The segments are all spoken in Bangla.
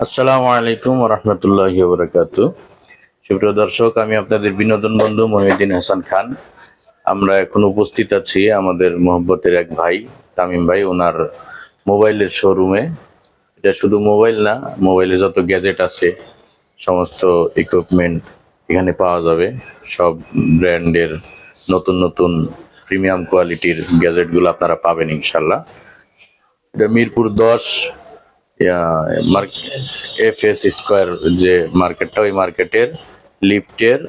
আসসালামু আলাইকুম ওয়া রাহমাতুল্লাহি ওয়া বারাকাতুহু। সুপ্রিয় দর্শক, আমি আপনাদের বিনোদন বন্ধু মহিউদ্দিন হাসান খান। আমরা এখন উপস্থিত আছি আমাদের মহব্বতের এক ভাই তামিম ভাই, ওনার মোবাইলের শোরুমে। এটা শুধু মোবাইল না, মোবাইলে যত গ্যাজেট আছে সমস্ত ইকুইপমেন্ট এখানে পাওয়া যাবে। সব ব্র্যান্ডের নতুন নতুন প্রিমিয়াম কোয়ালিটির গ্যাজেটগুলো আপনারা পাবেন ইনশাল্লাহ। এটা মিরপুর 10 FS স্কোয়ার যে মার্কেটটা, ওই মার্কেটের লিফটের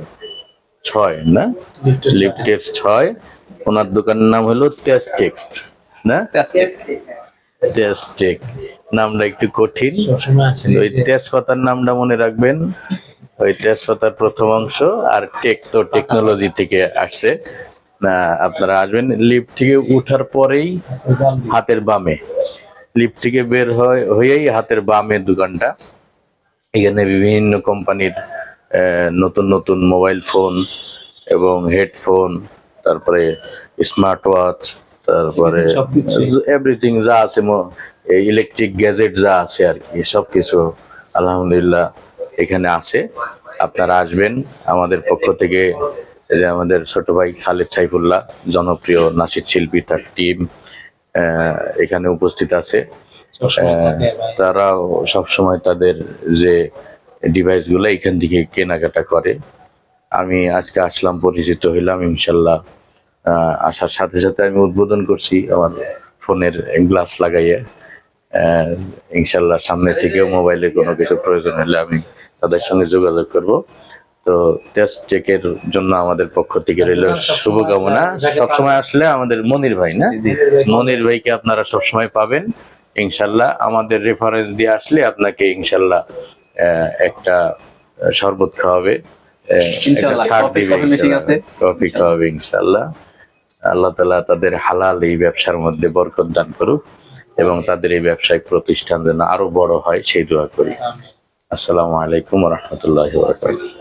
6 না, লিফটের 6। ওনার দোকানের নাম হলো তেজটেক্স না, তেজটেক। নামটা একটু কঠিন, ওই তেজপাতার নামটা মনে রাখবেন। ওই তেজপাতার প্রথম অংশ, আর টেক তো টেকনোলজি থেকে আসছে। না, আপনারা আসবেন লিফট থেকে উঠার পরেই হাতের বামে, লিফট থেকে বের হয়েই হাতের বামে দোকানটা। এখানে বিভিন্ন কোম্পানির নতুন নতুন মোবাইল ফোন এবং হেডফোন, তারপরে স্মার্ট ওয়াচ, তারপরে এভরিথিং যা আছে, ইলেকট্রিক গ্যাজেট যা আছে আর কি, সবকিছু আলহামদুলিল্লাহ এখানে আছে। আপনারা আসবেন আমাদের পক্ষ থেকে। যে আমাদের ছোট ভাই খালেদ সাইফুল্লাহ, জনপ্রিয় নাসিদ শিল্পী, তার টিম এখানে উপস্থিত আছে। তারাও সবসময় তাদের যে ডিভাইস গুলো এখান থেকে কেনাকাটা করে। আমি আজকে আসলাম, পরিচিত হইলাম ইনশাল্লাহ। আসার সাথে সাথে আমি উদ্বোধন করছি আমার ফোনের গ্লাস লাগাইয়ে। ইনশাল্লাহ সামনে থেকেও মোবাইলে কোনো কিছু প্রয়োজন হলে আমি তাদের সঙ্গে যোগাযোগ করব। তো টেকের জন্য আমাদের পক্ষ থেকে রইল শুভকামনা। সবসময় আসলে আমাদের মনির ভাই না, মনির ভাইকে আপনারা সবসময় পাবেন ইনশাল্লাহ। আমাদের রেফারেন্স দিয়ে আসলে আপনাকে ইনশাল্লাহ একটা শরবত খাওয়াবে, কফি খাওয়াবে ইনশাল্লাহ। আল্লাহ তাআলা তাদের হালাল এই ব্যবসার মধ্যে বরকত দান করুক এবং তাদের এই ব্যবসায়িক প্রতিষ্ঠান যেন আরো বড় হয় সেই দোয়া করি। আসসালামু আলাইকুম ওয়া রাহমাতুল্লাহি ওয়া বারাকাতুহু।